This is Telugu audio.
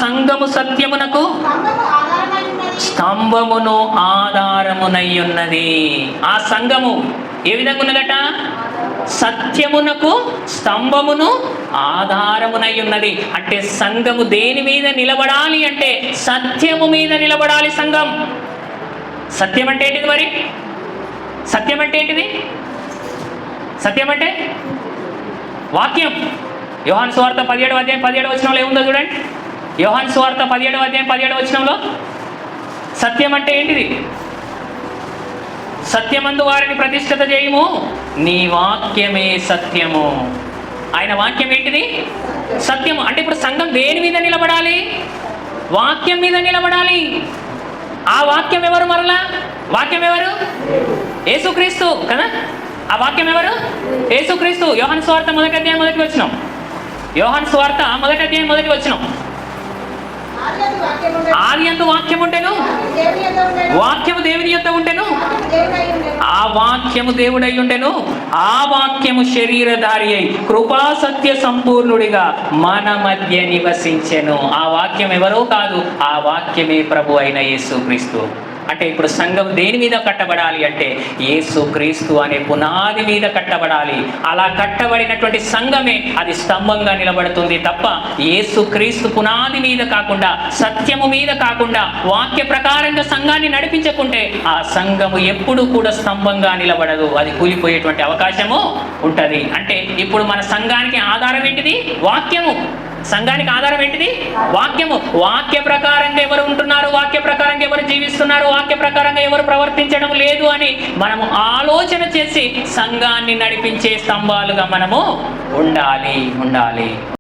సంఘము సత్యమునకు స్తంభమును ఆధారమునై ఉన్నది. ఆ సంఘము ఏ విధంగా ఉన్నదట? సత్యమునకు స్తంభమును ఆధారమునై ఉన్నది. అంటే సంఘము దేని మీద నిలబడాలి అంటే సత్యము మీద నిలబడాలి సంఘం. సత్యం అంటే ఏంటిది మరి? సత్యం అంటే ఏంటిది? సత్యం అంటే వాక్యం. యోహాను సువార్త 17వ అధ్యాయం 17వ వచనంలో ఏముందో చూడండి. యోహాను సువార్త 17వ అధ్యాయం 17వ వచనంలో సత్యం అంటే ఏంటిది? సత్యమందు వారిని ప్రతిష్ఠిత చేయము, నీ వాక్యమే సత్యము. ఆయన వాక్యం ఏంటిది? సత్యము. అంటే ఇప్పుడు సంఘం దేని మీద నిలబడాలి? వాక్యం మీద నిలబడాలి. ఆ వాక్యం ఎవరు? మరలా వాక్యం ఎవరు? యేసుక్రీస్తు కదా. ఆ వాక్యం ఎవరు? యేసుక్రీస్తు. యోహాను సువార్త 1వ అధ్యాయం 1వ వచనం. యోహాను సువార్త 1వ అధ్యాయం 1వ వచనం. ఆది యందు వాక్యం ఉండెను, వాక్యము దేవుని యొద్ద ఉండెను, ఆ వాక్యము దేవుడై ఉండెను, ఆ వాక్యము శరీరధారి అయి కృపా సత్య సంపూర్ణుడిగా మన మధ్య నివసించెను. ఆ వాక్యం ఎవరో కాదు, ఆ వాక్యమే ప్రభు అయిన యేసుక్రీస్తు. అంటే ఇప్పుడు సంఘం దేని మీద కట్టబడాలి అంటే యేసుక్రీస్తు అనే పునాది మీద కట్టబడాలి. అలా కట్టబడినటువంటి సంఘమే అది స్తంభంగా నిలబడుతుంది తప్ప యేసుక్రీస్తు పునాది మీద కాకుండా, సత్యము మీద కాకుండా, వాక్య ప్రకారంగా సంఘాన్ని నడిపించకుంటే ఆ సంఘము ఎప్పుడు కూడా స్తంభంగా నిలబడదు. అది కూలిపోయేటువంటి అవకాశము ఉంటుంది. అంటే ఇప్పుడు మన సంఘానికి ఆధారం ఏంటిది? వాక్యము. సంఘానికి ఆధారం ఏంటిది? వాక్యము. వాక్య ప్రకారంగా ఎవరు ఉంటున్నారు, వాక్య ప్రకారంగా ఎవరు జీవిస్తున్నారు, వాక్య ప్రకారంగా ఎవరు ప్రవర్తించడం లేదు అని మనము ఆలోచన చేసి సంఘాన్ని నడిపించే స్తంభాలుగా మనము ఉండాలి.